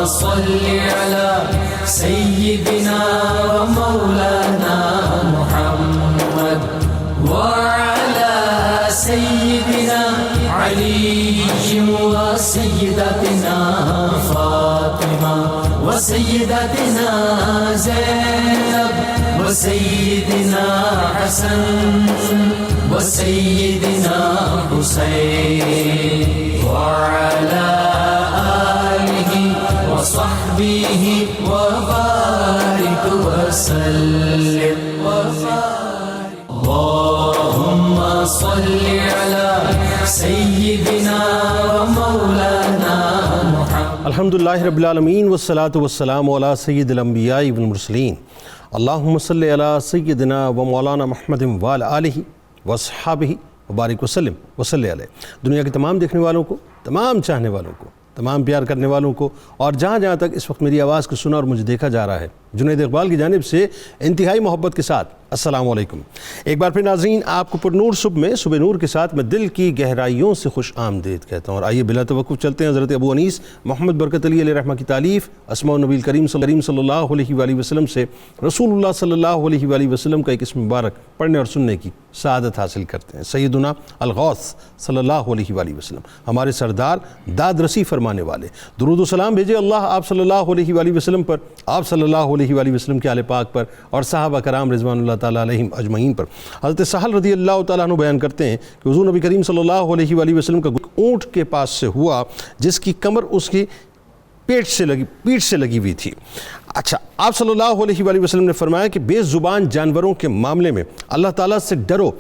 صل على سيدنا ومولانا محمد وعلى سيدنا علي وسيدتنا فاطمة وسيدتنا زينب وسيدنا حسن وسيدنا حسين وعلى آله وصحبه وبارك وسلم اللهم صل على سيدنا ومولانا محمد. الحمدللہ رب العالمین والصلاة والسلام علی سید الانبیاء والمرسلین. اللہم صلی علی سیدنا و مولانا محمد وعلی آلہ واصحابہ وبارک وسلم وصلی علیہ. دنیا کے تمام دیکھنے والوں کو، تمام چاہنے والوں کو، تمام پیار کرنے والوں کو، اور جہاں جہاں تک اس وقت میری آواز کو سنا اور مجھے دیکھا جا رہا ہے، جنید اقبال کی جانب سے انتہائی محبت کے ساتھ السلام علیکم. ایک بار پھر ناظرین، آپ کو پر نور صبح میں صبح نور کے ساتھ میں دل کی گہرائیوں سے خوش آمدید کہتا ہوں. اور آئیے بلا توقف چلتے ہیں حضرت ابو انیس محمد برکت علی علیہ رحمہ کی تالیف اسماء النبی کریم صلی اللہ علیہ وآلہ وسلم سے رسول اللہ صلی اللہ علیہ وآلہ وسلم کا ایک اسم مبارک پڑھنے اور سننے کی سعادت حاصل کرتے ہیں. سیدنا الغوث صلی اللہ علیہ وآلہ وسلم، ہمارے سردار، داد رسی فرمانے والے. درود و سلام بھیجے اللہ آپ صلی اللہ علیہ وآلہ وسلم پر، آپ صلی اللہ علیہ وآلہ وسلم کے آل پاک پر، اور صحابہ کرام رضوان اللہ تعالیٰ علیہم اجمعین پر. حضرت سہل رضی اللہ تعالیٰ عنہ بیان کرتے ہیں کہ حضور نبی کریم صلی اللہ علیہ وآلہ وسلم کا اونٹ کے پاس سے ہوا جس کی کمر اس کی پیٹھ سے لگی ہوئی تھی. اچھا، آپ صلی اللہ علیہ وآلہ وسلم نے فرمایا کہ بے زبان جانوروں کے معاملے میں اللہ تعالیٰ سے ڈرو.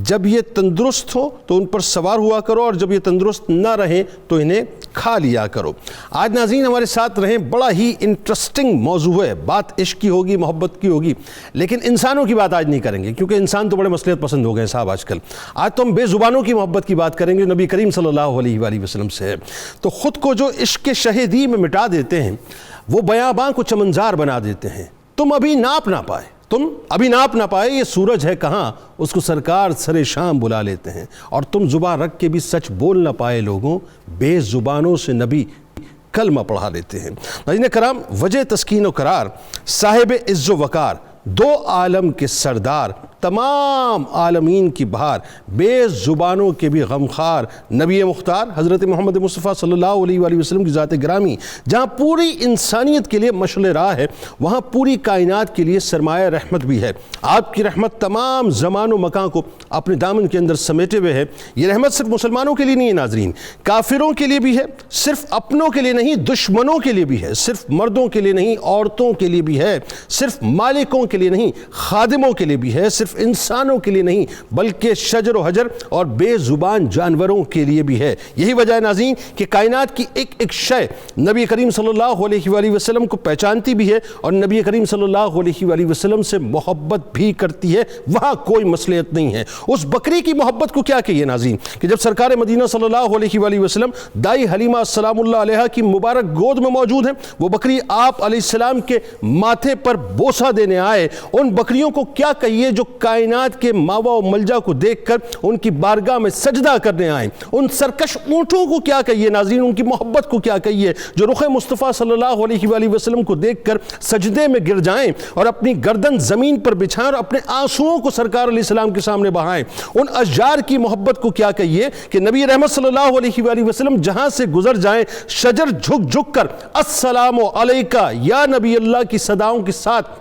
جب یہ تندرست ہو تو ان پر سوار ہوا کرو، اور جب یہ تندرست نہ رہیں تو انہیں کھا لیا کرو. آج ناظرین ہمارے ساتھ رہیں، بڑا ہی انٹرسٹنگ موضوع ہے. بات عشق کی ہوگی، محبت کی ہوگی، لیکن انسانوں کی بات آج نہیں کریں گے، کیونکہ انسان تو بڑے مصلحت پسند ہو گئے صاحب آج کل. آج تو ہم بے زبانوں کی محبت کی بات کریں گے، نبی کریم صلی اللہ علیہ وآلہ وسلم سے ہے. تو خود کو جو عشق کے شہیدی میں مٹا دیتے ہیں، وہ بیاباں کو چمنزار بنا دیتے ہیں. تم ابھی ناپ نہ پائے یہ سورج ہے کہاں، اس کو سرکار سر شام بلا لیتے ہیں. اور تم زبان رکھ کے بھی سچ بول نہ پائے لوگوں، بے زبانوں سے نبی کلمہ پڑھا لیتے ہیں. ناظرین کرام، وجہ تسکین و قرار، صاحب عز و وقار، دو عالم کے سردار، تمام عالمین کی بہار، بے زبانوں کے بھی غمخوار، نبی مختار حضرت محمد مصطفیٰ صلی اللہ علیہ وآلہ وسلم کی ذات گرامی. جہاں پوری انسانیت کے لیے مشعل راہ ہے، وہاں پوری کائنات کے لیے سرمایہ رحمت بھی ہے. آپ کی رحمت تمام زمان و مکان کو اپنے دامن کے اندر سمیٹے ہوئے ہے. یہ رحمت صرف مسلمانوں کے لیے نہیں ہے ناظرین، کافروں کے لیے بھی ہے، صرف اپنوں کے لیے نہیں، دشمنوں کے لیے بھی ہے، صرف مردوں کے لیے نہیں، عورتوں کے لیے بھی ہے، صرف مالکوں کے لیے نہیں، خادموں کے لیے بھی ہے، صرف انسانوں کے لیے نہیں، بلکہ شجر و حجر اور بے زبان جانوروں کے لیے بھی ہے. یہی وجہ ہے ناظرین کہ کائنات کی ایک ایک شے نبی کریم صلی اللہ علیہ وآلہ وسلم کو پہچانتی بھی ہے، اور نبی کریم صلی اللہ علیہ وآلہ وسلم سے محبت بھی کرتی ہے. وہاں کوئی مصلحت نہیں ہے. اس بکری کی محبت کو کیا کہیے ناظرین کہ جب سرکار مدینہ صلی اللہ علیہ وآلہ وسلم دائی حلیمہ سلام اللہ علیہا کی مبارک گود میں موجود ہیں، وہ بکری آپ علیہ السلام کے ماتھے پر بوسہ دینے آئے. ان بکریوں کو کیا کہیے جو کائنات کے ماوا و ملجا کو دیکھ کر ان کی بارگاہ میں سجدہ کرنے آئیں. ان سرکش اونٹوں کو کیا کہیے ناظرین، ان کی محبت کو کیا کہیے جو رخ مصطفیٰ صلی اللہ علیہ وآلہ وسلم کو دیکھ کر سجدے میں گر جائیں اور اپنی گردن زمین پر بچھائیں اور اپنے آنسوؤں کو سرکار علیہ السلام کے سامنے بہائیں. ان اشجار کی محبت کو کیا کہیے کہ نبی رحمت صلی اللہ علیہ وآلہ وسلم جہاں سے گزر جائیں، شجر جھک جھک کر السلام علیکہ یا نبی اللہ کی صداؤں کے ساتھ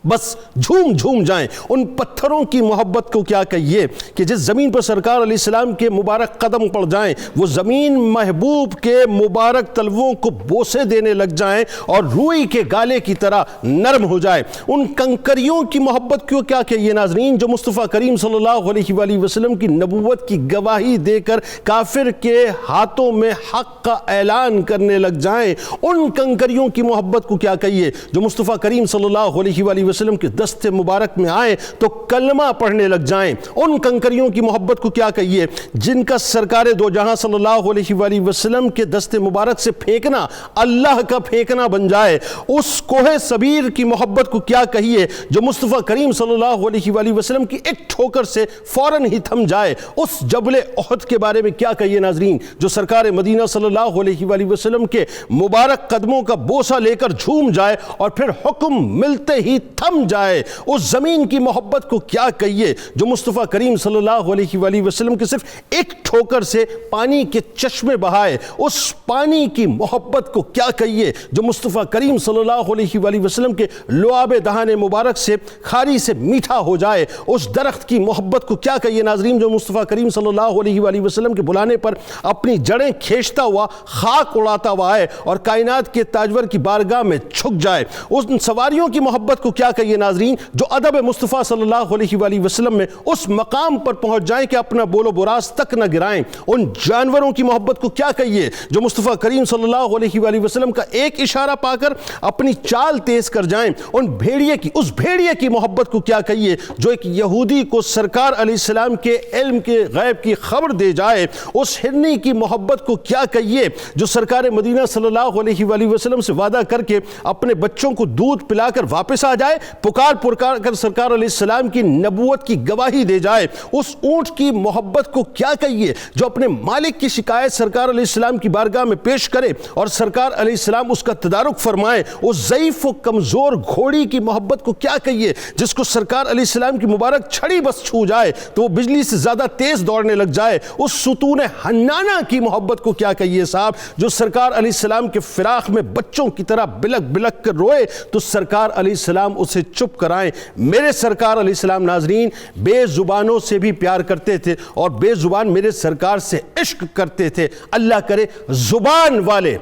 بس جھوم جائیں. ان پتھروں کی محبت کو کیا کہیے کہ جس زمین پر سرکار علیہ السلام کے مبارک قدم پڑ جائیں، وہ زمین محبوب کے مبارک تلووں کو بوسے دینے لگ جائیں اور روئی کے گالے کی طرح نرم ہو جائے. ان کنکریوں کی محبت کو کیا کہیے ناظرین جو مصطفیٰ کریم صلی اللہ علیہ وآلہ وسلم کی نبوت کی گواہی دے کر کافر کے ہاتھوں میں حق کا اعلان کرنے لگ جائیں. ان کنکریوں کی محبت کو کیا کہیے جو مصطفیٰ کریم صلی اللہ علیہ وآلہ وسلم کے دست مبارک میں آئیں تو کلمہ پڑھنے لگ جائیں۔ ان کنکریوں کی محبت کو کیا کہیے جن کا سرکار دو جہاں صلی اللہ علیہ وآلہ وسلم کے دست مبارک سے پھینکنا اللہ کا پھینکنا بن جائے۔ اس کوہ صبیر کی محبت کو کیا کہیے جو مصطفیٰ کریم صلی اللہ علیہ وآلہ وسلم کی ایک ٹھوکر سے فوراً ہی تھم جائے۔ اس جبل احد کے بارے میں کیا کہیے ناظرین جو سرکار مدینہ صلی اللہ علیہ وآلہ وسلم کے مبارک قدموں کا بوسہ لے کر جھوم جائے اور پھر حکم ملتے ہی تھم جائے۔ اس زمین کی محبت کو کیا کہیے جو مصطفیٰ کریم صلی اللہ علیہ وآلہ وسلم کے صرف ایک ٹھوکر سے پانی کے چشمے بہائے۔ اس پانی کی محبت کو کیا کہیے جو مصطفیٰ کریم صلی اللہ علیہ وآلہ وسلم کے لعاب دہان مبارک سے کھاری سے میٹھا ہو جائے۔ اس درخت کی محبت کو کیا کہیے ناظرین جو مصطفیٰ کریم صلی اللہ علیہ وآلہ وسلم کے بلانے پر اپنی جڑیں کھینچتا ہوا خاک اڑاتا ہوا آئے اور کائنات کے تاجور کی بارگاہ میں جھک جائے۔ ان سواریوں کی محبت کو کیا کہیے ناظرین جو ادب مصطفیٰ صلی اللہ علیہ وآلہ وسلم میں اس مقام پر پہنچ جائیں کہ اپنا بول و براز تک نہ گرائیں۔ ان جانوروں کی محبت کو کیا کہیے جو مصطفیٰ کریم صلی اللہ علیہ وآلہ وسلم کا ایک اشارہ پا کر اپنی چال تیز کر جائیں۔ اس بھیڑیے کی محبت کو کیا کہیے جو ایک یہودی کو سرکار علیہ السلام کے علم کے غیب کی خبر دے جائے۔ اس ہرنی کی محبت کو کیا کہیے جو سرکار مدینہ صلی اللہ علیہ وآلہ وسلم سے وعدہ کر کے اپنے بچوں کو دودھ پلا کر واپس آ جائے، پکار کر سرکار علیہ السلام کی نبوت کی گواہی دے جائے۔ اس اونٹ کی محبت کو کیا کہیے جو اپنے مالک کی شکایت سرکار علیہ السلام کی بارگاہ میں پیش کرے اور سرکار علیہ السلام اس کا تدارک فرمائے۔ اس ضعیف و کمزور گھوڑی کی محبت کو کیا کہیے جس کو سرکار علیہ السلام کی مبارک چھڑی بس چھو جائے تو وہ بجلی سے زیادہ تیز دوڑنے لگ جائے۔ اس ستون حنانہ کی محبت کو کیا کہیے صاحب جو سرکار علیہ السلام کے فراق میں بچوں کی طرح بلک بلک کر روئے تو سرکار علیہ السلام اسے چپ کرائیں۔ میرے سرکار علیہ السلام ناظرین بے زبانوں سے بھی پیار کرتے تھے اور بے زبان میرے سرکار سے عشق کرتے تھے۔ اللہ کرے زبان والے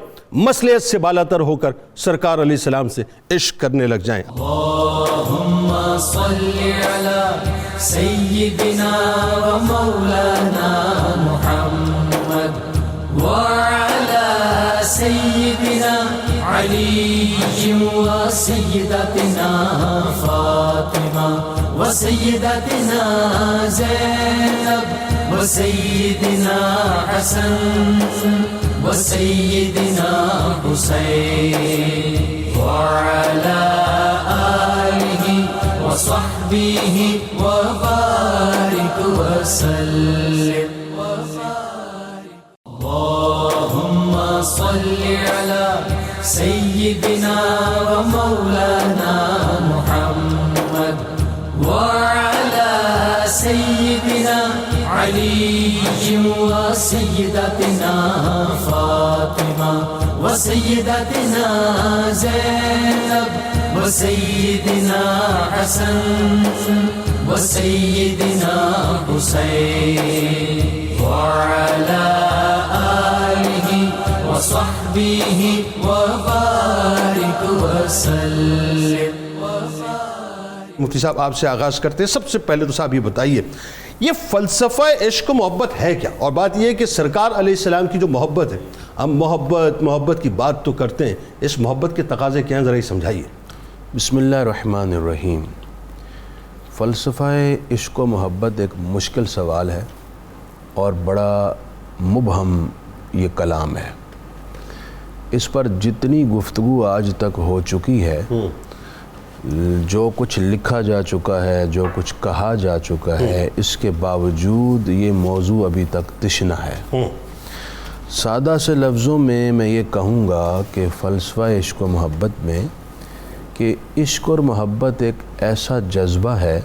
مصلحت سے بالاتر ہو کر سرکار علیہ السلام سے عشق کرنے لگ جائیں۔ اللہم صلی علی سیدنا و مولانا محمد وعلی سیدنا علی و سیدتنا فاطمہ و سیدتنا زینب و سیدنا حسن و سیدنا حسین وعلی آلہ و صحبہ و بارک وسلم۔ اللہم صلی علی سیدنا و مولانا محمد وعلی سیدنا علی و سیدتنا فاطمہ و سیدتنا زینب و سیدنا حسن و سیدنا حسین وعلی آلہ و صحبہ و بارک وسلم۔ مفتی صاحب آپ سے آغاز کرتے ہیں۔ سب سے پہلے تو صاحب یہ بتائیے یہ فلسفہ عشق و محبت ہے کیا؟ اور بات یہ ہے کہ سرکار علیہ السلام کی جو محبت ہے، ہم محبت کی بات تو کرتے ہیں، اس محبت کے تقاضے کیا ہیں ذرا یہ سمجھائیے۔ بسم اللہ الرحمن الرحیم۔ فلسفہ عشق و محبت ایک مشکل سوال ہے اور بڑا مبہم یہ کلام ہے۔ اس پر جتنی گفتگو آج تک ہو چکی ہے، جو کچھ لکھا جا چکا ہے، جو کچھ کہا جا چکا ہے، اس کے باوجود یہ موضوع ابھی تک تشنہ ہے۔ سادہ سے لفظوں میں یہ کہوں گا کہ فلسفہ عشق و محبت میں کہ عشق اور محبت ایک ایسا جذبہ ہے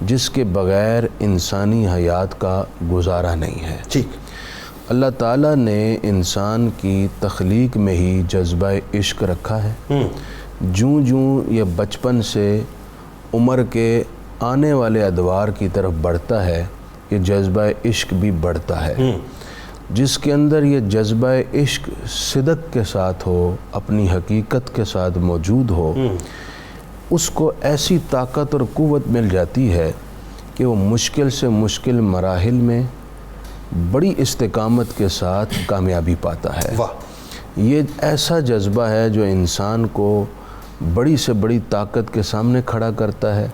جس کے بغیر انسانی حیات کا گزارا نہیں ہے۔ ٹھیک۔ اللہ تعالیٰ نے انسان کی تخلیق میں ہی جذبہ عشق رکھا ہے۔ جوں یہ بچپن سے عمر کے آنے والے ادوار کی طرف بڑھتا ہے، یہ جذبہ عشق بھی بڑھتا ہے۔ جس کے اندر یہ جذبہ عشق صدق کے ساتھ ہو، اپنی حقیقت کے ساتھ موجود ہو، اس کو ایسی طاقت اور قوت مل جاتی ہے کہ وہ مشکل سے مشکل مراحل میں بڑی استقامت کے ساتھ کامیابی پاتا ہے۔ یہ ایسا جذبہ ہے جو انسان کو بڑی سے بڑی طاقت کے سامنے کھڑا کرتا ہے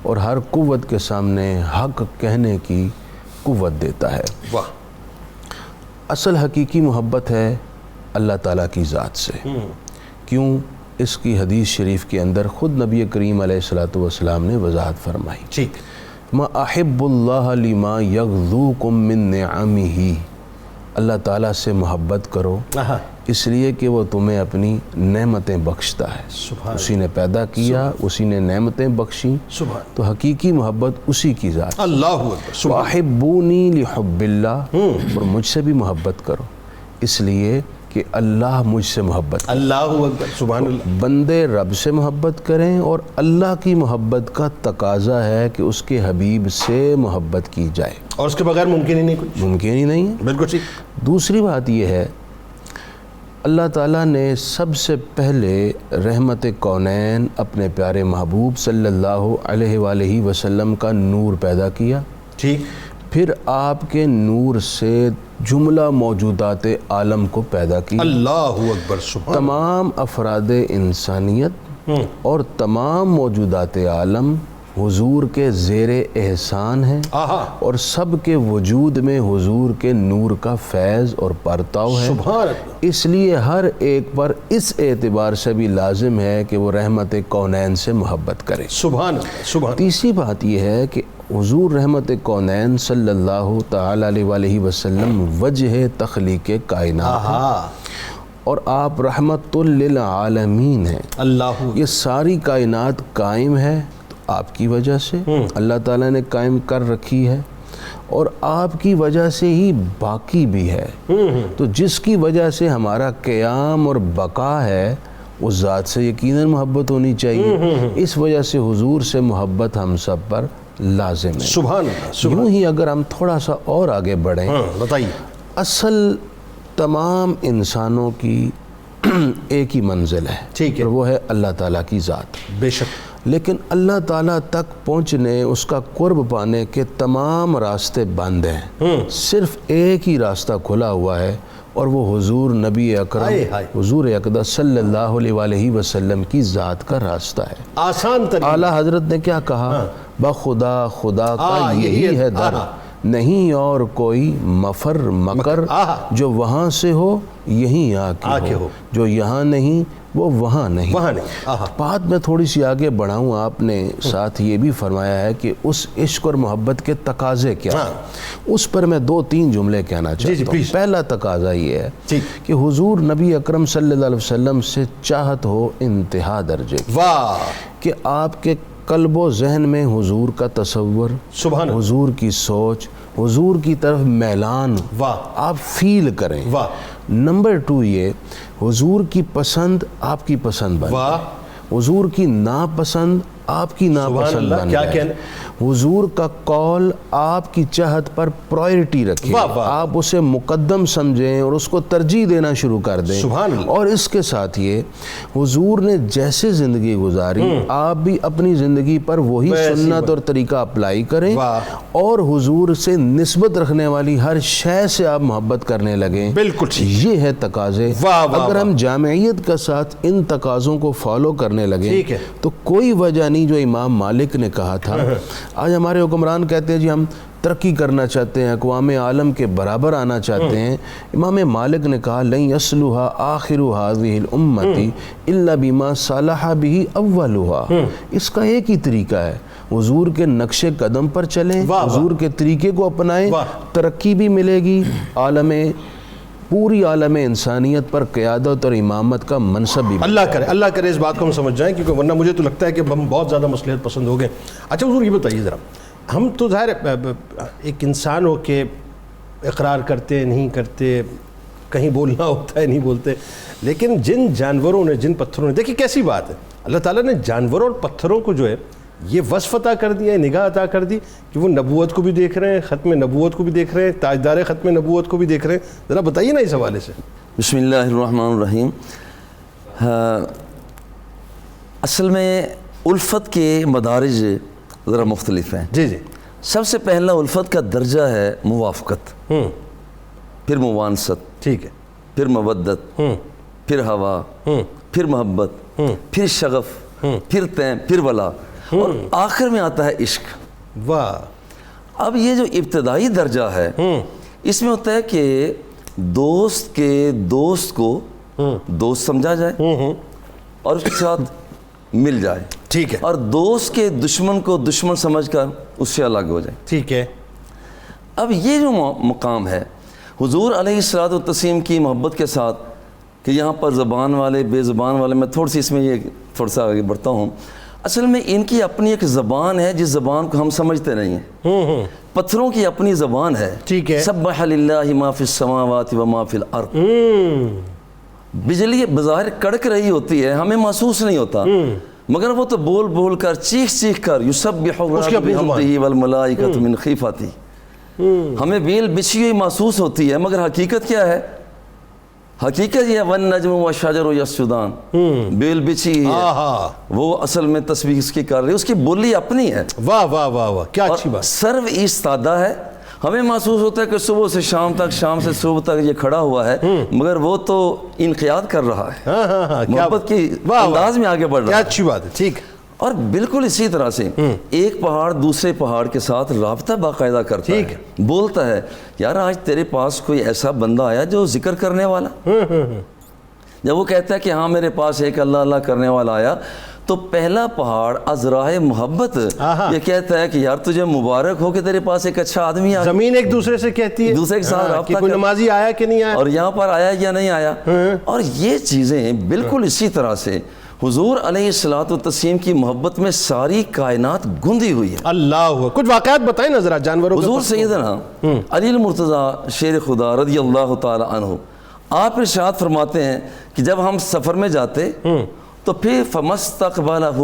اور ہر قوت کے سامنے حق کہنے کی قوت دیتا ہے۔ واہ۔ اصل حقیقی محبت ہے اللہ تعالیٰ کی ذات سے۔ کیوں؟ اس کی حدیث شریف کے اندر خود نبی کریم علیہ الصلوۃ والسلام نے وضاحت فرمائی۔ ٹھیک۔ ما احب اللہ لما یغذوکم من نعمہ، اللہ تعالیٰ سے محبت کرو اس لیے کہ وہ تمہیں اپنی نعمتیں بخشتا ہے۔ اسی نے پیدا کیا، اسی نے نعمتیں بخشیں، تو حقیقی محبت اسی کی ذات۔ اللہ اکبر۔ وَأَحِبُّونِي لِحُبِّ اللَّهِ، اور مجھ سے بھی محبت کرو اس لیے کہ اللہ مجھ سے محبت کرے۔ اللہ اکبر، سبحان اللہ۔ بندے رب سے محبت کریں، اور اللہ کی محبت کا تقاضا ہے کہ اس کے حبیب سے محبت کی جائے، اور اس کے بغیر ممکن ہی نہیں کچھ۔ ممکن ہی نہیں ہے۔ بالکل ٹھیک۔ دوسری بات یہ ہے، اللہ تعالیٰ نے سب سے پہلے رحمت کونین اپنے پیارے محبوب صلی اللہ علیہ وآلہ وسلم کا نور پیدا کیا، ٹھیک۔ پھر آپ کے نور سے جملہ موجودات عالم کو پیدا کیا۔ اللہ اکبر، سبحان۔ تمام افراد انسانیت اور تمام موجودات عالم حضور کے زیر احسان ہیں، اور سب کے وجود میں حضور کے نور کا فیض اور پرتاؤ ہے۔ سبحان اللہ۔ اس لیے ہر ایک پر اس اعتبار سے بھی لازم ہے کہ وہ رحمت کونین سے محبت کرے۔ سبحان اللہ، سبحان۔ تیسری بات یہ ہے کہ حضور رحمت کونین صلی اللہ تعالی علیہ وآلہ وسلم وجہ تخلیق کائنات ہیں، اور آپ رحمت للعالمین ہیں۔ اللہ، یہ ساری کائنات قائم ہے تو آپ کی وجہ سے اللہ تعالیٰ نے قائم کر رکھی ہے، اور آپ کی وجہ سے ہی باقی بھی ہے۔ تو جس کی وجہ سے ہمارا قیام اور بقا ہے اس ذات سے یقیناً محبت ہونی چاہیے۔ اس وجہ سے حضور سے محبت ہم سب پر لازم ہے۔ سبحان اللہ۔ یوں ہی اگر ہم تھوڑا سا اور آگے بڑھیں، بتائیے۔ اصل تمام انسانوں کی ایک ہی منزل ہے، ٹھیک ہے، اور وہ ہے اللہ تعالیٰ کی ذات۔ بے شک۔ لیکن اللہ تعالیٰ تک پہنچنے، اس کا قرب پانے کے تمام راستے بند ہیں، صرف ایک ہی راستہ کھلا ہوا ہے، اور وہ حضور نبی اکرم حضور اقدس صلی اللہ علیہ وآلہ وسلم کی ذات کا راستہ ہے۔ آسان ترین۔ اعلیٰ حضرت نے کیا کہا؟ بخدا خدا کا یہی ہے در، نہیں اور کوئی مفر مکر، جو وہاں سے ہو یہیں آ کے ہو، جو یہاں نہیں وہ وہاں نہیں۔ بات میں تھوڑی سی آگے بڑھاؤں، آپ نے ساتھ یہ بھی فرمایا ہے کہ اس عشق اور محبت کے تقاضے کیا ہیں، اس پر میں 2-3 جملے کہنا چاہتا ہوں۔ پہلا تقاضا یہ ہے کہ حضور نبی اکرم صلی اللہ علیہ وسلم سے چاہت ہو انتہا درجے کی، کہ آپ کے قلب و ذہن میں حضور کا تصور، حضور کی سوچ، حضور کی طرف میلان آپ فیل کریں۔ نمبر 2 یہ، حضور کی پسند آپ کی پسند بن جائے، حضور کی ناپسند آپ کی ناپسند بن جائے، حضور کا قول آپ کی چاہت پر پرائرٹی رکھے، آپ اسے مقدم سمجھیں اور اس کو ترجیح دینا شروع کر دیں۔ اور اس کے ساتھ یہ، حضور نے جیسے زندگی گزاری آپ بھی اپنی زندگی پر وہی سنت اور طریقہ اپلائی کریں، اور حضور سے نسبت رکھنے والی ہر شے سے آپ محبت کرنے لگیں۔ بالکل یہ ہے تقاضے۔ اگر ہم جامعیت کے ساتھ ان تقاضوں کو فالو کرنے لگیں تو کوئی وجہ نہیں، جو امام مالک نے کہا تھا۔ آج ہمارے حکمران کہتے ہیں جی ہم ترقی کرنا چاہتے ہیں، اقوام عالم کے برابر آنا چاہتے ہیں۔ امام مالک نے کہا لن یصلح آخر هذه الامة الا بما صلح به اولها۔ اس کا ایک ہی طریقہ ہے، حضور کے نقش قدم پر چلیں، حضور کے طریقے کو اپنائیں، ترقی بھی ملے گی، پوری عالم انسانیت پر قیادت اور امامت کا منصب بھی۔ اللہ کرے اس بات کو ہم سمجھ جائیں، کیونکہ ورنہ مجھے تو لگتا ہے کہ ہم بہت زیادہ مصلحت پسند ہو گئے۔ اچھا حضور یہ بتائیے ذرا، ہم تو ظاہر ایک انسان ہو کے اقرار کرتے نہیں کرتے، کہیں بولنا ہوتا ہے نہیں بولتے، لیکن جن جانوروں نے، جن پتھروں نے، دیکھیں کیسی بات ہے، اللہ تعالیٰ نے جانوروں اور پتھروں کو جو ہے یہ وصف عطا کر دیا ہے، نگاہ عطا کر دی کہ وہ نبوت کو بھی دیکھ رہے ہیں، ختم نبوت کو بھی دیکھ رہے ہیں، تاجدار ختم نبوت کو بھی دیکھ رہے ہیں۔ ذرا بتائیے نا اس حوالے سے۔ بسم اللہ الرحمن الرحیم۔ اصل میں الفت کے مدارج ذرا مختلف ہیں۔ جی جی۔ سب سے پہلا الفت کا درجہ ہے موافقت، پھر موانست، ٹھیک ہے، پھر مودت، پھر ہوا، پھر محبت، پھر شغف، پھر تیم، پھر ولا، اور آخر میں آتا ہے عشق۔ واہ، اب یہ جو ابتدائی درجہ ہے اس میں ہوتا ہے کہ دوست کے دوست کو دوست سمجھا جائے اور اس کے ساتھ مل جائے، ٹھیک ہے، اور دوست کے دشمن کو دشمن سمجھ کر اس سے الگ ہو جائے۔ ٹھیک ہے۔ اب یہ جو مقام ہے حضور علیہ الصلوۃ والتسلیم کی محبت کے ساتھ، کہ یہاں پر زبان والے بے زبان والے، میں تھوڑی سی اس میں یہ تھوڑا سا آگے بڑھتا ہوں، اصل میں ان کی اپنی ایک زبان ہے جس زبان کو ہم سمجھتے نہیں ہیں۔ پتھروں کی اپنی زبان ہے، ٹھیک ہے، سبح للہ ما فی السماوات و ما فی الارض۔ بجلی بظاہر کڑک رہی ہوتی ہے، ہمیں محسوس نہیں ہوتا، مگر وہ تو بول بول کر، چیخ چیخ کر، یسبح الرب بحمدہ والملائکۃ من خیفتہ، ہمیں بیل بچھی ہوئی محسوس ہوتی ہے، مگر حقیقت کیا ہے؟ حقیقت یہ والنجم والشجر یسجدان، بیل بچھی ہے، وہ اصل میں تسبیح اس کی کر رہی ہے، اس کی بولی اپنی ہے۔ واہ واہ واہ واہ، کیا اچھی بات۔ سرو ایستادہ ہے، ہمیں محسوس ہوتا ہے کہ صبح سے شام تک، شام سے صبح تک یہ کھڑا ہوا ہے، مگر وہ تو انقیاد کر رہا ہے، محبت کی انداز میں آگے بڑھ رہا ہے۔ کیا اچھی بات ہے، ٹھیک۔ اور بالکل اسی طرح سے ایک پہاڑ دوسرے پہاڑ کے ساتھ رابطہ باقاعدہ کرتا ہے، بولتا ہے یار آج تیرے پاس کوئی ایسا بندہ آیا جو ذکر کرنے والا، جب وہ کہتا ہے کہ ہاں میرے پاس ایک اللہ اللہ کرنے والا آیا، تو پہلا پہاڑ ازراہ محبت یہ کہتا ہے کہ یار تجھے مبارک ہو کہ تیرے پاس ایک اچھا آدمی آیا، زمین ایک دوسرے سے کہتی ہے دوسرے کے ساتھ رابطہ، کوئی نمازی آیا کہ نہیں آیا، اور یہاں پر آیا یا نہیں آیا۔ اور یہ چیزیں بالکل اسی طرح سے حضور علیہ الصلوۃ والتسلیم کی محبت میں ساری کائنات گندی ہوئی ہے۔ اللہ، کچھ واقعات بتائیں نا ذرا جانوروں کے۔ حضور سیدنا علی المرتضیٰ شیر خدا رضی اللہ تعالی عنہ آپ ارشاد فرماتے ہیں کہ جب ہم سفر میں جاتے تو پھر فمستقبلہ،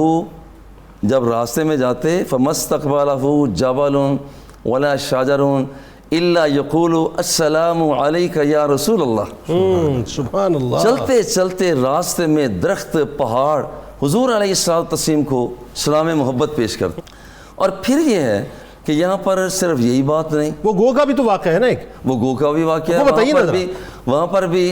جب راستے میں جاتے فمستقبلہ جبل ولا شجر الا یقول السلام علیک یا رسول اللہ۔ سبحان اللہ۔ چلتے چلتے راستے میں درخت، پہاڑ حضور علیہ الصلوۃ والتسلیم کو سلام محبت پیش کرتے۔ اور پھر یہ ہے کہ یہاں پر صرف یہی بات نہیں، وہ گو کا بھی تو واقعہ ہے نا ایک، وہ گو کا بھی واقعہ ہے، وہاں پر بھی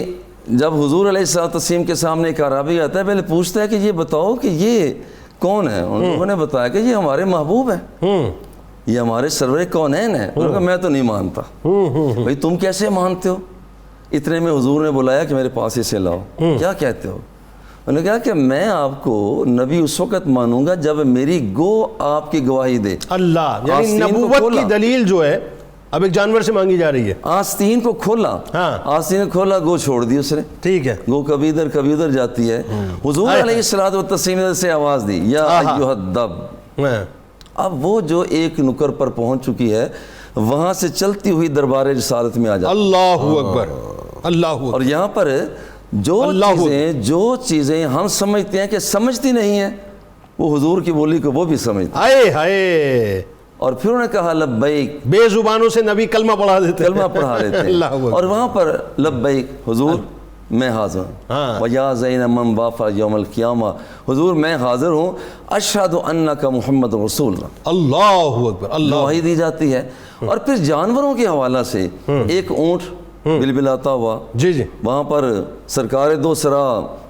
جب حضور علیہ الصلوۃ والتسلیم کے سامنے ایک اعرابی آتا ہے، پہلے پوچھتا ہے کہ یہ بتاؤ کہ یہ کون ہے؟ ان لوگوں نے بتایا کہ یہ ہمارے محبوب ہیں، یہ ہمارے سرور کونین ہیں۔ انہوں نے کہا میں تو نہیں مانتا۔ بھئی تم کیسے مانتے ہو؟ اتنے میں حضور نے بلایا کہ میرے پاس اسے لاؤ، کیا کہتے ہو؟ انہوں نے کہا کہ میں آپ کو نبی اس وقت مانوں گا جب میری گو آپ کی گواہی دے۔ اللہ، یعنی نبوت کی دلیل جو ہے اب ایک جانور سے مانگی جا رہی ہے۔ آستین کو کھولا، آستین کو کھولا، گو چھوڑ دی اس نے، ٹھیک ہے، گو کبھی ادھر جاتی ہے۔ حضور علیہ الصلوۃ والتسلیم سے آواز دی یا ایھا الدب۔ اب وہ جو ایک نکر پر پہنچ چکی ہے، وہاں سے چلتی ہوئی دربار رسالت میں آ جاتی۔ اللہ اکبر، اللہ اکبر۔ اور یہاں پر جو چیزیں ہم سمجھتے ہیں کہ سمجھتی نہیں ہیں، وہ حضور کی بولی کو وہ بھی سمجھتی۔ ہائے ہائے، اور پھر انہوں نے کہا لبیک، بے زبانوں سے نبی کلمہ پڑھا دیتے، کلمہ پڑھا دیتے، اور وہاں پر لبیک حضور میں حاضر ہوں، وَيَا زَيْنَ مَنْ وَافَى يَوْمَ الْقِيَامَةِ، حضور میں حاضر ہوں، اشہد انک محمد رسول اللہ، اللہ اکبر، اللہ گواہی دی جاتی ہے۔ اور پھر جانوروں کے حوالہ سے ایک اونٹ بلبلاتا ہوا، جی جی، وہاں پر سرکار دو سرا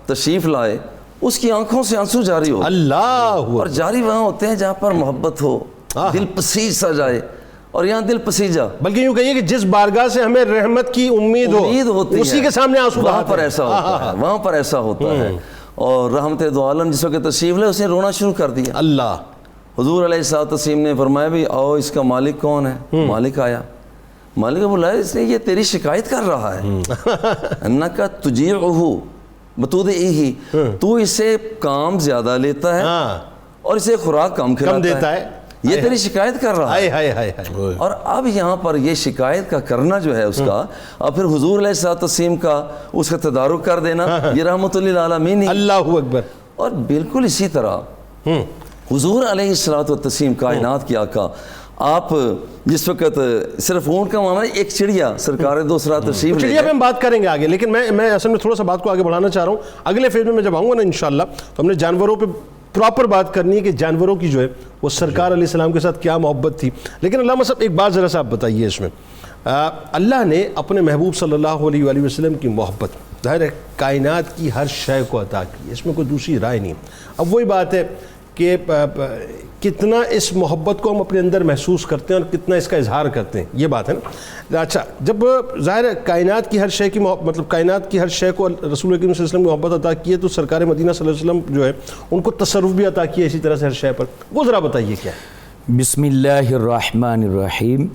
تشریف لائے، اس کی آنکھوں سے آنسو جاری ہو، اللہ، اور جاری وہاں ہوتے ہیں جہاں پر محبت ہو، دل پسیج سا جائے، اور یہاں دل پسیجا، بلکہ یوں کہیے کہ جس بارگاہ سے ہمیں رحمت کی امید ہوتی ہے اسی کے سامنے آنسو وہاں پر ایسا ہوتا ہے، وہاں پر ایسا ہوتا ہے۔ اور رحمت دو عالم جس وقت تشریف لے، اس نے رونا شروع کر دیا۔ اللہ، حضور علیہ الصلوۃ والتسلیم نے فرمایا بھی آؤ اس کا مالک کون ہے؟ مالک آیا، مالک نے بولا اس نے یہ تیری شکایت کر رہا ہے، انک تجیعہ بتودعہ، تو اسے کام زیادہ لیتا ہے اور اسے خوراک کم کھلاتا ہے، یہ تیری شکایت کر رہا ہے۔ اور اب یہاں پر یہ شکایت کا کرنا جو ہے اس کا، اور پھر حضور علیہ الصلوۃ والتسلیم کا اس کا تدارک کر دینا، یہ رحمت للعالمین۔ اللہ اکبر۔ اور بالکل اسی طرح حضور علیہ الصلوۃ والتسلیم کائنات کی آقا، آپ جس وقت صرف اونٹ کا معاملہ، ایک چڑیا سرکار دو سرا تشریف لے، چڑیا پہ ہم بات کریں گے آگے، لیکن میں اصل میں تھوڑا سا بات کو آگے بڑھانا چاہ رہا ہوں۔ اگلے فیز میں جب آؤں گا نا انشاءاللہ، تو ہم نے جانوروں پہ پراپر بات کرنی ہے کہ جانوروں کی جو ہے وہ سرکار علیہ السلام کے ساتھ کیا محبت تھی۔ لیکن علامہ صاحب ایک بات ذرا سا آپ بتائیے اس میں، اللہ نے اپنے محبوب صلی اللہ علیہ وآلہ وسلم کی محبت ظاہر ہے کائنات کی ہر شے کو عطا کی، اس میں کوئی دوسری رائے نہیں۔ اب وہی بات ہے کہ کتنا اس محبت کو ہم اپنے اندر محسوس کرتے ہیں اور کتنا اس کا اظہار کرتے ہیں، یہ بات ہے نا۔ اچھا، جب ظاہر ہے کائنات کی ہر شے کی مطلب کائنات کی ہر شے کو رسول کریم صلی اللہ علیہ وسلم کی محبت عطا کی ہے، تو سرکار مدینہ صلی اللہ علیہ وسلم جو ہے ان کو تصرف بھی عطا کیا اسی طرح سے ہر شے پر، وہ ذرا بتائیے کیا ہے۔ بسم اللہ الرحمن الرحیم۔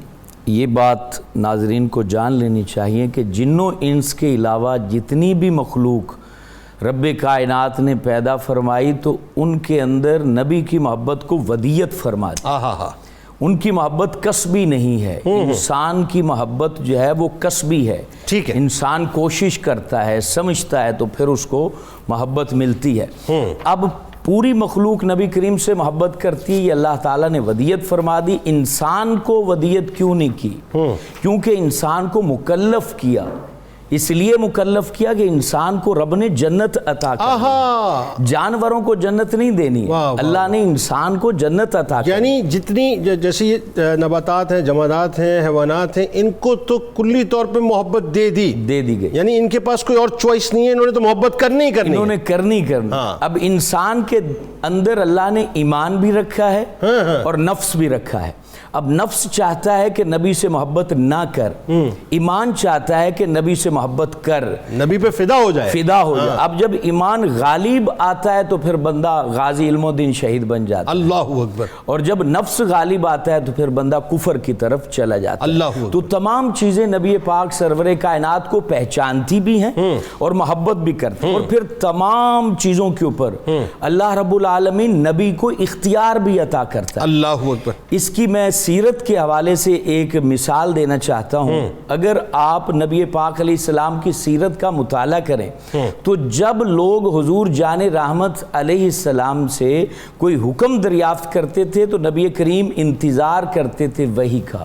یہ بات ناظرین کو جان لینی چاہیے کہ جن و انس کے علاوہ جتنی بھی مخلوق رب کائنات نے پیدا فرمائی تو ان کے اندر نبی کی محبت کو ودیت فرما دی۔ ان کی محبت کسبی نہیں ہے، انسان کی محبت جو ہے وہ کسبی ہے۔ ٹھیک ہے، انسان کوشش کرتا ہے، سمجھتا ہے تو پھر اس کو محبت ملتی ہے۔ اب پوری مخلوق نبی کریم سے محبت کرتی ہے، یہ اللہ تعالیٰ نے ودیت فرما دی۔ انسان کو ودیت کیوں نہیں کی؟ کیونکہ انسان کو مکلف کیا، اس لیے مکلف کیا کہ انسان کو رب نے جنت عطا کی، جانوروں کو جنت نہیں دینی، اللہ نے انسان کو جنت عطا کی۔ یعنی جتنی جیسے یہ نباتات ہیں، جمادات ہیں، حیوانات ہیں، ان کو تو کلی طور پہ محبت دے دی گئی، یعنی ان کے پاس کوئی اور چوائس نہیں ہے، انہوں نے تو محبت کرنی انہوں نے کرنی۔ اب انسان کے اندر اللہ نے ایمان بھی رکھا ہے اور نفس بھی رکھا ہے۔ اب نفس چاہتا ہے کہ نبی سے محبت نہ کر، ایمان چاہتا ہے کہ نبی سے محبت کر، نبی پہ فدا ہو جائے۔ اب جب ایمان غالب آتا ہے تو پھر بندہ غازی علم و دین شہید بن جاتا ہے، اللہ اکبر۔ اور جب نفس غالب آتا ہے تو پھر بندہ کفر کی طرف چلا جاتا ہے۔ اللہ اکبر۔ تو تمام چیزیں نبی پاک سرور کائنات کو پہچانتی بھی ہیں اور محبت بھی کرتی ہیں، اور پھر تمام چیزوں کے اوپر اللہ رب العالمین نبی کو اختیار بھی عطا کرتا ہے۔ اللہ اکبر۔ اس کی میں سیرت کے حوالے سے ایک مثال دینا چاہتا ہوں۔ اگر آپ نبی پاک علیہ السلام کی سیرت کا مطالعہ کریں تو جب لوگ حضور جان رحمت علیہ السلام سے کوئی حکم دریافت کرتے تھے تو نبی کریم انتظار کرتے تھے وحی کا،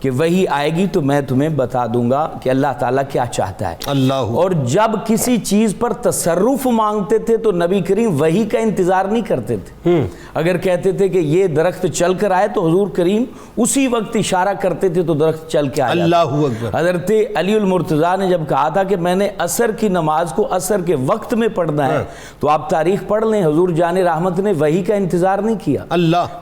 کہ وحی آئے گی تو میں تمہیں بتا دوں گا کہ اللہ تعالیٰ کیا چاہتا ہے۔ اور جب کسی چیز پر تصرف مانگتے تھے تو نبی کریم وحی کا انتظار نہیں کرتے تھے۔ اگر کہتے تھے کہ یہ درخت چل کر آئے تو حضور کریم اسی وقت اشارہ کرتے تھے تو درخت چل کے آیا۔ اللہ اکبر۔ حضرت علی المرتضیٰ نے جب کہا تھا کہ میں نے عصر کی نماز کو عصر کے وقت میں پڑھنا ہے تو آپ تاریخ پڑھ لیں، حضور جان رحمت نے وحی کا انتظار نہیں کیا،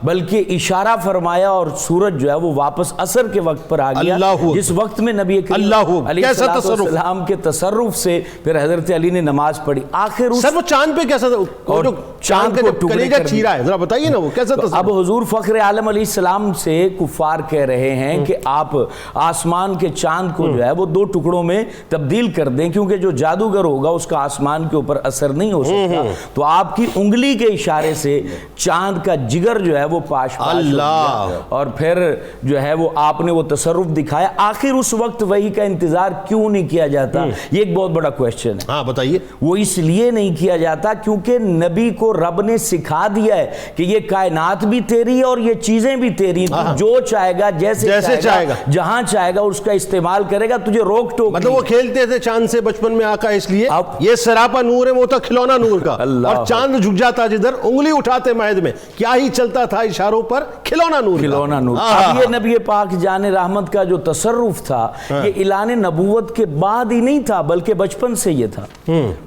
بلکہ اشارہ فرمایا اور سورج جو ہے وہ واپس عصر کے وقت پر آ گیا، جس وقت میں نبی کریم علیہ السلام کے تصرف سے پھر حضرت علی نے نماز پڑھی۔ آخر وہ چاند پہ کیسا اور چاند کو ٹکڑے کر چیرا ہے، ذرا بتائیے نا وہ کیسا تصرف۔ اب حضور فخر عالم علیہ السلام سے کفار کہہ رہے ہیں کہ آپ آسمان کے چاند کو جو ہے وہ دو ٹکڑوں میں تبدیل کر دیں، کیونکہ جو جادوگر ہوگا اس کا آسمان کے اوپر اثر نہیں ہو سکتا، تو آپ کی انگلی کے اشارے سے چاند کا جگر جو ہے وہ پاش پاش ہو گیا، اور پھر جو ہے وہ آپ نے وہ تصرف دکھایا۔ آخر اس وقت وحی کا انتظار کیوں نہیں کیا جاتا؟ یہ ایک بہت بڑا کویسچن ہے۔ ہاں بتائیے۔ وہ اس لیے نہیں کیا جاتا کیونکہ نبی کو رب نے سکھا دیا ہے کہ یہ کائنات بھی تیری ہے اور یہ چیزیں بھی تیری، جو چاہے گا جیسے چاہے گا جہاں چاہے گا اس کا استعمال کرے گا، تجھے روک ٹوک۔ مطلب وہ کھیلتے تھے چاند سے بچپن میں آقا، اس لیے یہ سراپا نور ہے، وہ تھا کھلونا نور کا، اور چاند جھک جاتا جدھر انگلی اٹھاتے مہد میں، کیا ہی چلتا تھا اشاروں پر، کھلونا نور۔ اب یہ نبی پاک جان رحمت کا جو تصرف تھا یہ اعلان نبوت کے بعد ہی نہیں تھا بلکہ بچپن سے یہ تھا۔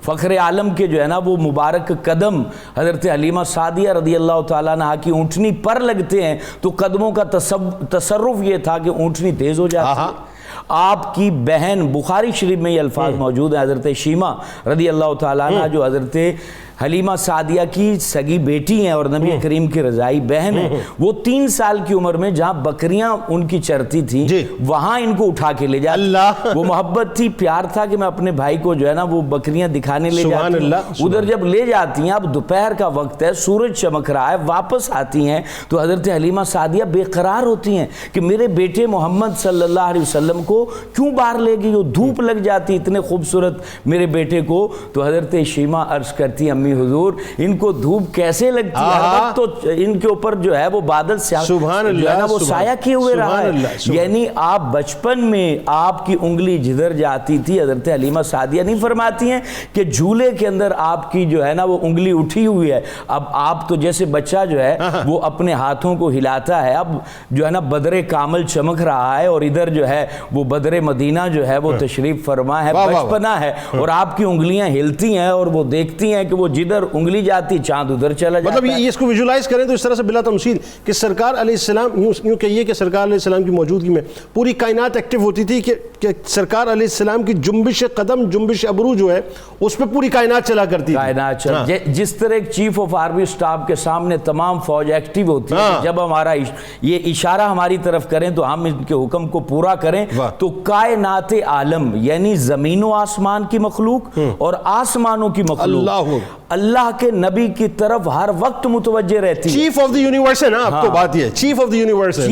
فخر عالم کے جو ہے نا وہ مبارک قدم حضرت حلیمہ سعدیہ رضی اللہ تعالیٰ عنہا کی اونٹنی پر لگتے ہیں تو قدموں کا تصرف یہ تھا کہ اونٹنی تیز ہو جاتی ہے۔ آپ کی بہن، بخاری شریف میں یہ الفاظ موجود ہیں، حضرت شیمہ رضی اللہ تعالیٰ عنہ جو حضرت حلیمہ سعدیہ کی سگی بیٹی ہیں اور نبی کریم کی رضائی بہن ہیں، وہ 3 سال کی عمر میں جہاں بکریاں ان کی چرتی تھیں وہاں ان کو اٹھا کے لے جاتی۔ وہ محبت تھی، پیار تھا کہ میں اپنے بھائی کو جو ہے نا وہ بکریاں دکھانے لے جاتی ہوں۔ ادھر جب لے جاتی ہیں، اب دوپہر کا وقت ہے، سورج چمک رہا ہے، واپس آتی ہیں تو حضرت حلیمہ سعدیہ بے قرار ہوتی ہیں کہ میرے بیٹے محمد صلی اللہ علیہ وسلم کو کیوں باہر لے گئی، وہ دھوپ لگ جاتی اتنے خوبصورت میرے بیٹے کو۔ تو حضرت شیمہ عرض کرتی ہیں، امی گرامی حضور ان کو دھوپ کیسے لگتی ہے، ہر وقت تو ان کے اوپر جو ہے وہ بادل سبحان اللہ، وہ سایہ کیے ہوئے رہا ہے. یعنی آپ بچپن میں آپ کی انگلی جدھر جاتی تھی، حضرت حلیمہ سعدیہ نہیں فرماتی ہیں کہ جھولے کے اندر آپ کی جو ہے نا وہ انگلی اٹھی ہوئی ہے. اب آپ تو جیسے بچہ جو ہے وہ اپنے ہاتھوں کو ہلاتا ہے، اب جو ہے نا بدر کامل چمک رہا ہے اور ادھر جو ہے وہ بدر مدینہ جو ہے وہ تشریف فرما ہے، بچپنا ہے، اور آپ کی انگلیاں ہلتی ہیں اور وہ دیکھتی ہیں کہ وہ جدھر انگلی جاتی چاند ادھر چلا جاتا ہے. مطلب یہ اس کو ویژولائز کریں تو اس طرح سے بلا تمثیل کہ سرکار علیہ السلام، یوں کہیے کہ سرکار علیہ السلام کی موجودگی میں پوری کائنات ایکٹیو ہوتی تھی کہ سرکار علیہ السلام کی جنبش قدم، جنبش ابرو جو ہے اس پہ پوری کائنات چلا کرتی تھی. جس طرح ایک چیف آف آرمی سٹاف کے سامنے تمام فوج ایکٹیو ہوتی ہے، جب ہمارا یہ اشارہ ہماری طرف کریں تو ہم ان کے حکم کو پورا کریں. تو کائنات عالم یعنی زمین و آسمان کی مخلوق اور آسمانوں کی مخلوق اللہ کے نبی کی طرف ہر وقت متوجہ رہتی ہے. چیف آف دی یونیورس ہے نا، اب تو بات یہ ہے چیف آف دی یونیورس ہے،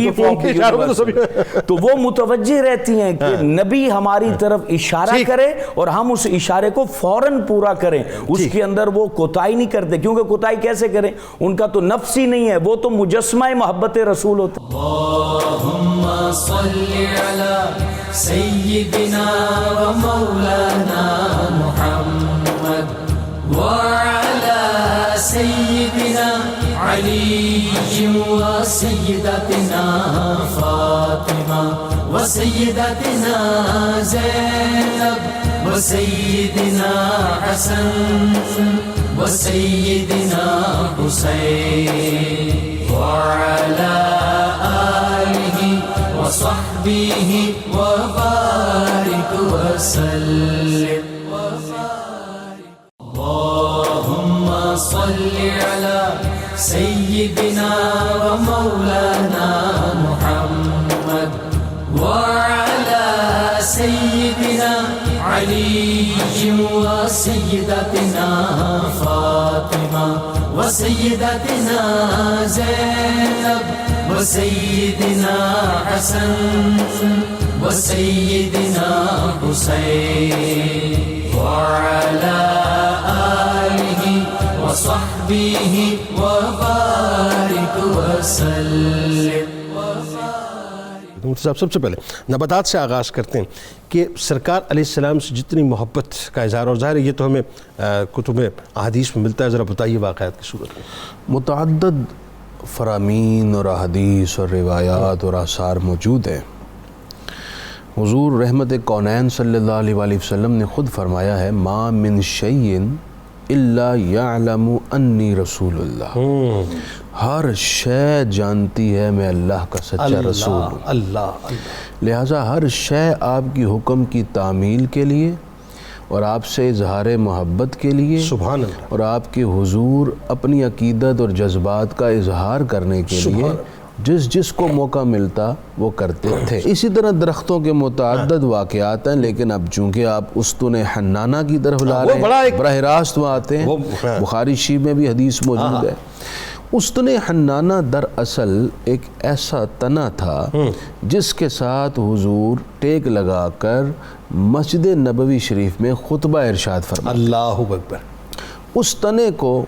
تو وہ متوجہ رہتی ہیں کہ نبی ہماری طرف اشارہ کرے اور ہم اس اشارے کو فوراً پورا کریں، اس کے اندر وہ کوتاہی نہیں کرتے. کیونکہ کوتاہی کیسے کریں، ان کا تو نفس ہی نہیں ہے، وہ تو مجسمہ محبت رسول ہوتا ہے. اللہم صلی علی سیدنا و مولانا محمد وعلى سيدنا علي وسيدتنا فاطمة وسيدتنا زينب وسيدنا حسن وسيدنا حسين وعلى آله وصحبه وبارك وسلم. اللهم صل على سيدنا ومولانا محمد وعلى سيدنا علي وسيدتنا فاطمة وسيدتنا زينب وسيدنا حسن وسيدنا حسين وعلى آله وصحبه وبارك وسلم. صاحب سب سے پہلے نباتات سے آغاز کرتے ہیں کہ سرکار علیہ السلام سے جتنی محبت کا اظہار، اور ظاہر ہے یہ تو ہمیں کتب احادیث میں ملتا ہے، ذرا بتائیے واقعات کی صورت میں. متعدد فرامین اور احادیث اور روایات اور آثار موجود ہیں. حضور رحمت کونین صلی اللہ علیہ وآلہ وسلم نے خود فرمایا ہے ما من شیء الا یعلم انی رسول اللہ. ہر شے جانتی ہے میں اللہ کا سچا رسول ہوں. اللہ لہٰذا ہر شے آپ کی حکم کی تعمیل کے لیے اور آپ سے اظہار محبت کے لیے، سبحان اللہ، اور آپ کے حضور اپنی عقیدت اور جذبات کا اظہار کرنے کے لیے جس کو موقع ملتا وہ کرتے تھے. اسی طرح درختوں کے متعدد واقعات ہیں، لیکن اب چونکہ آپ استن حنانہ کی طرف لا رہے ہیں، براہ راست وہ آتے ہیں. بخاری شریف میں بھی حدیث موجود ہے. استن حنانہ دراصل ایک ایسا تنا تھا جس کے ساتھ حضور ٹیک لگا کر مسجد نبوی شریف میں خطبہ ارشاد فرماتے. اللہ اکبر. اس تنے کو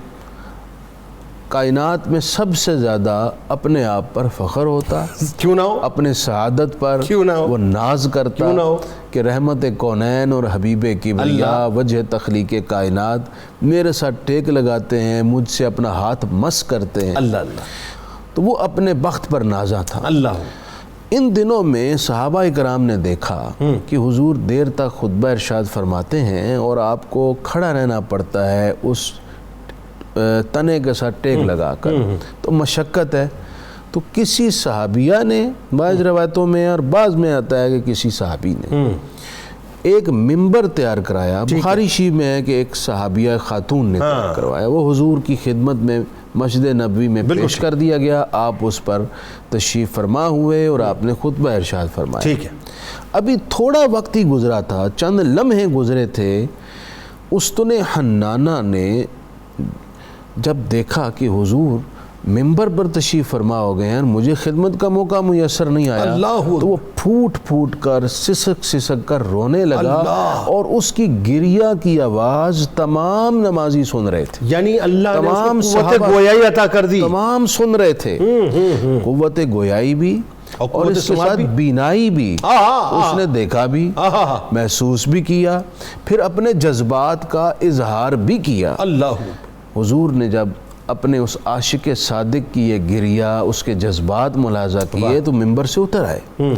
کائنات میں سب سے زیادہ اپنے آپ پر فخر ہوتا، کیوں نہ ہو، اپنے سعادت پر کیوں نہ ہو، وہ ناز کرتا، کیوں نہ ہو کہ رحمت کونین اور حبیب کبریا وجہ تخلیق کائنات میرے ساتھ ٹیک لگاتے ہیں، مجھ سے اپنا ہاتھ مس کرتے ہیں. اللہ اللہ. تو وہ اپنے بخت پر نازا تھا. اللہ. ان دنوں میں صحابہ کرام نے دیکھا کہ حضور دیر تک خطبہ ارشاد فرماتے ہیں اور آپ کو کھڑا رہنا پڑتا ہے اس تنے کے ساتھ ٹیک لگا کر، تو مشقت ہے. تو کسی صحابیہ نے، بعض روایتوں میں اور بعض میں آتا ہے کہ کسی صحابی نے ایک ممبر تیار کرایا. بخاری شریف میں ہے کہ ایک صحابیہ خاتون نے تیار کروایا، وہ حضور کی خدمت میں مسجد نبوی میں پیش کر دیا گیا. آپ اس پر تشریف فرما ہوئے اور آپ نے خطبہ ارشاد فرمایا. ٹھیک ہے. ابھی تھوڑا وقت ہی گزرا تھا، چند لمحے گزرے تھے. استن حنانہ نے جب دیکھا کہ حضور ممبر پر تشریف فرما ہو گئے ہیں، مجھے خدمت کا موقع میسر نہیں آیا، تو وہ پھوٹ پھوٹ کر سسک کر رونے لگا، اور اس کی گریہ کی آواز تمام نمازی سن رہے تھے، یعنی اللہ نے تمام اس کو قوت صحابہ گویائی عطا کر دی، تمام سن رہے تھے، قوت گویائی بھی اور اس کے ساتھ بینائی بھی، اس نے دیکھا بھی، محسوس بھی کیا، پھر اپنے جذبات کا اظہار بھی کیا۔ اللہ حضور نے جب اپنے اس عاشق صادق کی یہ گریہ، اس کے جذبات ملاحظہ کیے تو ممبر سے اتر آئے،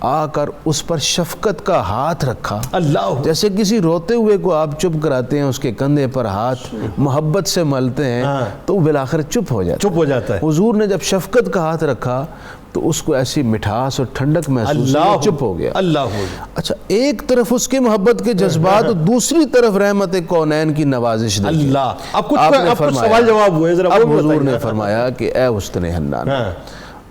آ کر اس پر شفقت کا ہاتھ رکھا، اللہ، جیسے کسی روتے ہوئے کو آپ چپ کراتے ہیں، اس کے کندھے پر ہاتھ محبت سے ملتے ہیں تو بالآخر چپ ہو جاتا ہے۔ حضور نے جب شفقت کا ہاتھ رکھا تو اس کو ایسی مٹھاس اور ٹھنڈک محسوس ہوئی، چپ ہو گیا۔ اللہ، اچھا، ایک طرف اس کے محبت کے جذبات، دوسری طرف رحمت کونین کی نوازش دیکھی۔ اللہ، اب کچھ سوال جواب ہوئے، اب حضور نے فرمایا کہ اے حسن حنان،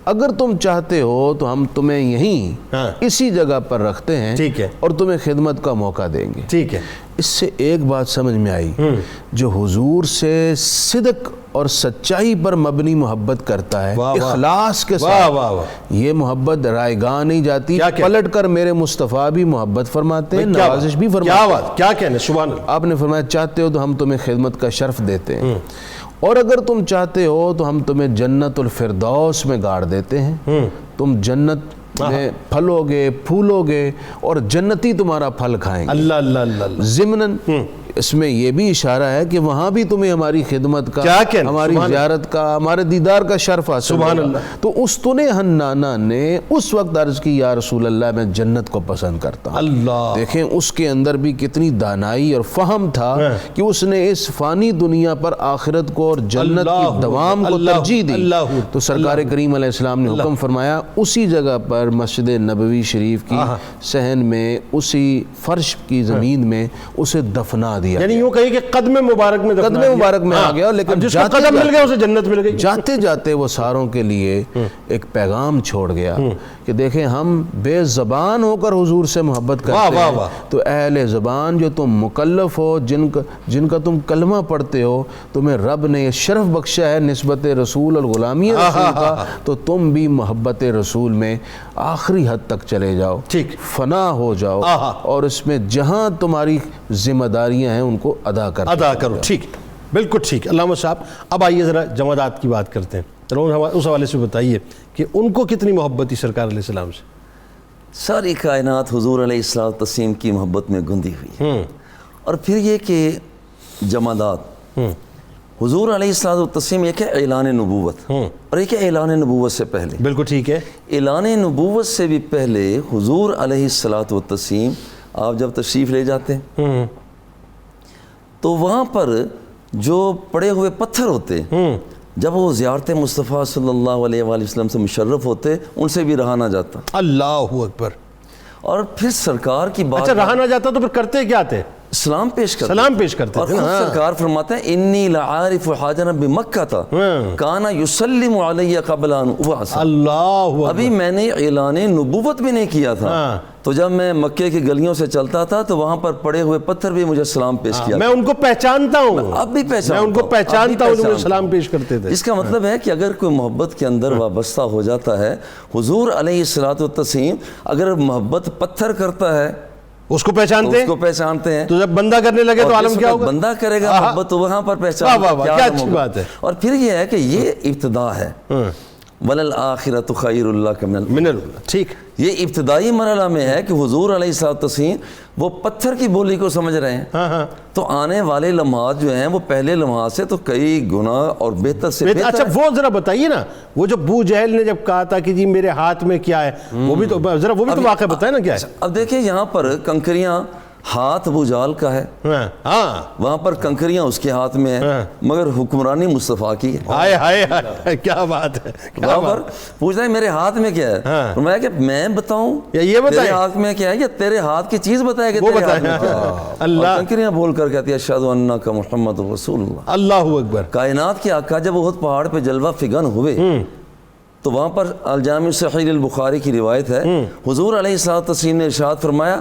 اگر تم چاہتے ہو تو ہم تمہیں یہیں اسی جگہ پر رکھتے ہیں، ٹھیک ہے، اور تمہیں خدمت کا موقع دیں گے، ٹھیک ہے۔ اس سے ایک بات سمجھ میں آئی، جو حضور سے صدق اور سچائی پر مبنی محبت کرتا ہے، اخلاص کے ساتھ، یہ محبت رائے گاہ نہیں جاتی، پلٹ کر میرے مصطفیٰ بھی محبت فرماتے ہیں، نوازش بھی فرماتے ہیں۔ کیا بات، کیا کہنے، سبحان اللہ۔ آپ نے فرمایا چاہتے ہو تو ہم تمہیں خدمت کا شرف دیتے ہیں، اور اگر تم چاہتے ہو تو ہم تمہیں جنت الفردوس میں گاڑ دیتے ہیں، تم جنت میں پھلو گے، پھولو گے، اور جنتی تمہارا پھل کھائیں گے۔ اللہ اللہ اللہ۔ ضمناً اس میں یہ بھی اشارہ ہے کہ وہاں بھی تمہیں ہماری خدمت کا، ہماری زیارت کا، ہمارے دیدار کا شرف حاصل ہوگا۔ تو استن حنانہ نے اس وقت عرض کی یا رسول اللہ میں جنت کو پسند کرتا ہوں۔ اللہ، دیکھیں اس کے اندر بھی کتنی دانائی اور فہم تھا کہ اس نے اس فانی دنیا پر آخرت کو اور جنت کی دوام کو ترجیح دی۔ تو سرکار کریم علیہ السلام نے حکم فرمایا اسی جگہ پر مسجد نبوی شریف کی صحن میں، اسی فرش کی زمین میں اسے دفنا دیا، یعنی یوں کہیے کہ قدم مبارک میں آ گیا، لیکن جس کو قدم مل گیا اسے جنت مل گئی۔ جاتے جاتے وہ ساروں کے لیے ایک پیغام چھوڑ گیا کہ دیکھیں ہم بے زبان ہو کر حضور سے محبت کرتے ہیں، تو اہل زبان جو تم مکلف ہو، جن کا تم کلمہ پڑھتے ہو، تمہیں رب نے یہ شرف بخشا ہے نسبت رسول اور غلامی رسول کا، تو تم بھی محبت رسول میں آخری حد تک چلے جاؤ، فنا ہو جاؤ، اور اس میں جہاں تمہاری ذمہ داریاں ہیں ان کو ادا کرو۔ ٹھیک، بالکل ٹھیک۔ علامہ صاحب، اب آئیے ذرا جمادات کی بات کرتے ہیں، اس حوالے سے بتائیے کہ ان کو کتنی محبت تھی سرکار علیہ السلام سے؟ ساری کائنات حضور علیہ الصلوۃ والتسلیم کی محبت میں گندی ہوئی، اور پھر یہ کہ جمادات، حضور علیہ الصلوۃ والتسلیم ایک ہے اعلان نبوت، اور ایک ہے اعلان نبوت سے پہلے۔ بالکل ٹھیک ہے۔ اعلان نبوت سے بھی پہلے حضور علیہ الصلوۃ والتسلیم آپ جب تشریف لے جاتے ہیں تو وہاں پر جو پڑے ہوئے پتھر ہوتے، جب وہ زیارت مصطفیٰ صلی اللہ علیہ وآلہ وسلم سے مشرف ہوتے، ان سے بھی رہا نہ جاتا۔ اللہ اکبر۔ اور پھر سرکار کی بات، اچھا رہا نہ جاتا تو پھر کرتے کیا تھے؟ سلام پیش کرتے، سلام پیش کرتے اور خود سرکار فرماتے ہیں انی لعارف حاجنا بمکہ تھا کانا یسلم علیہ قبل ان ابعث۔ اللہ، ابھی میں نے اعلان نبوت بھی نہیں کیا تھا، تو جب میں مکے کی گلیوں سے چلتا تھا تو وہاں پر پڑے ہوئے پتھر بھی مجھے سلام پیش کیا، میں ان کو پہچانتا ہوں، اب بھی پہچانتا ہوں، میں ان کو پہچانتا ہوں، مجھے سلام پیش کرتے تھے۔ اس کا مطلب ہے کہ اگر کوئی محبت کے اندر وابستہ ہو جاتا ہے، حضور علیہ الصلوۃ والتسلیم اگر محبت پتھر کرتا ہے اس کو پہچانتے ہیں، تو جب بندہ کرنے لگے تو عالم کیا ہوگا؟ بندہ کرے گا محبت تو وہاں پر پہچان، کیا اچھی بات ہے۔ اور پھر یہ ہے کہ یہ ابتدا ہے، وَلَلْآخِرَةُ خَيْرٌ لَكَ مِنَ الْأُولَىٰ، ٹھیک، یہ ابتدائی مرحلہ میں ہے کہ حضور علیہ الصلوۃ والتسلیم وہ پتھر کی بولی کو سمجھ رہے ہیں، تو آنے والے لمحات جو ہیں وہ پہلے لمحات سے تو کئی گنا اور بہتر سے بہتر۔ اچھا وہ ذرا بتائیے نا، وہ جو ابو جہل نے جب کہا تھا کہ جی میرے ہاتھ میں کیا ہے، وہ بھی تو ذرا وہ بھی تو واقعہ بتائیں نا کیا ہے۔ اب دیکھیں یہاں پر کنکریاں ہاتھ ابو جہل کا ہے، وہاں پر کنکریاں اس کے ہاتھ میں ہیں، مگر حکمرانی مصطفیٰ کی ہے۔ ہائے ہائے ہائے، کیا بات ہے۔ وہاں پر پوچھ رہے ہیں میرے ہاتھ میں کیا ہے، فرمایا کہ میں بتاؤں یا یہ بتائیں، تیرے ہاتھ میں کیا ہے، یا تیرے ہاتھ کی چیز بتائے کہ تیرے ہاتھ میں کیا ہے۔ اللہ، کنکریاں بول کر کہتی ہے اشہد انک محمد رسول اللہ۔ اللہ اکبر۔ کائنات کے آقا جب احد پہاڑ پہ جلوہ فگن ہوئے تو وہاں پر الجامع صحیح البخاری کی روایت ہے، حضور علیہ الصلوۃ والتسلیم نے ارشاد فرمایا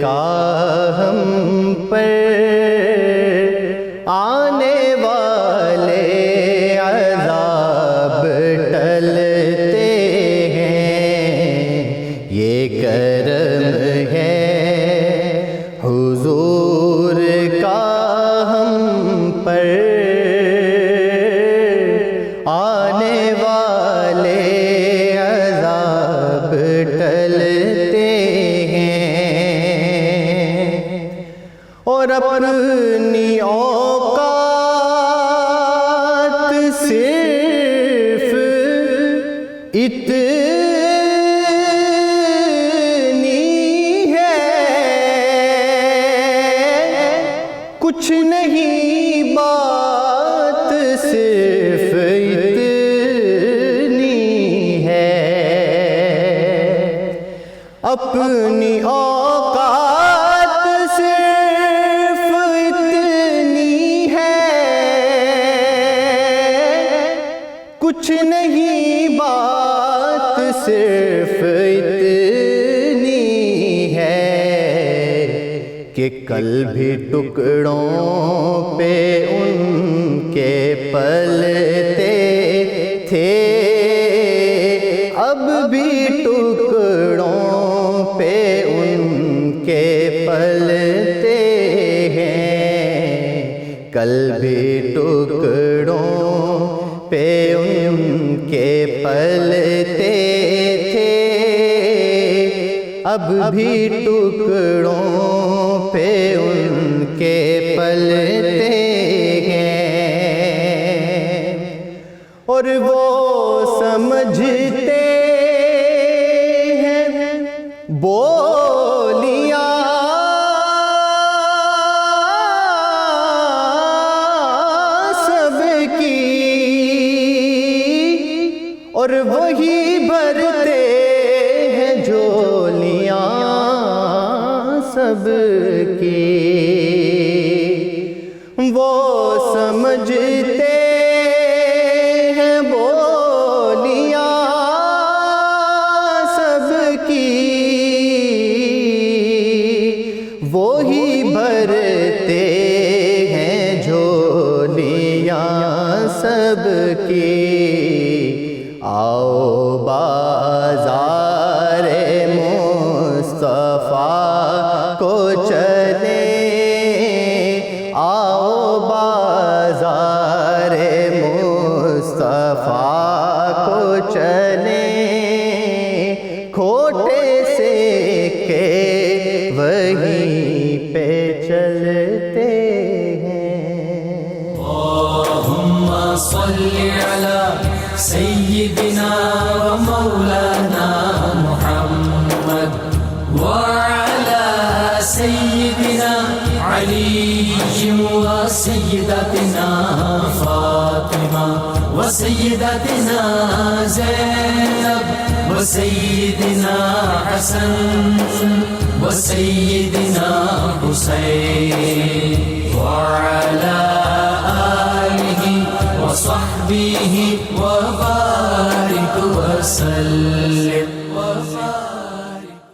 کا ہم پر آنے والے عذاب ٹلتے ہیں، یہ کرم ہے حضور کا ہم پر، آنے والے عذاب ٹلتے ہیں، اور اپنی اوقات صرف اتنی ہے، کچھ نہیں بات صرف اتنی ہے، اپنی اوقات صرف اتنی ہے، کچھ نہیں بات صرف اتنی ہے، کہ کل بھی ٹکڑوں پہ ان کے پلتے تھے، اب بھی ٹکڑوں پہ ان کے پلتے ہیں، کل بھی ٹکڑوں پہ ان کے پلتے تھے، اب بھی ٹکڑوں پہ ان کے پلتے ہیں، اور وہ سمجھتے ہیں بولیاں سب کی، اور وہی بھرتے ہیں جھولیاں سب کی، وہ سمجھتے ہیں بولیاں سب کی، وہی بھرتے ہیں جھولیاں سب کی، آؤ بازار مصطفیٰ کو چلیں، آؤ بازار مصطفیٰ کو چلیں، کھوٹے سے کے وہیں پہ چلتے ہیں۔ اللهم صل على سيدنا ومولانا محمد وعلى سيدنا علي وسيدتنا فاطمة وسيدتنا زينب وسيدنا حسن وسيدنا حسين وعلى آله وصحبه وبارك وسلم۔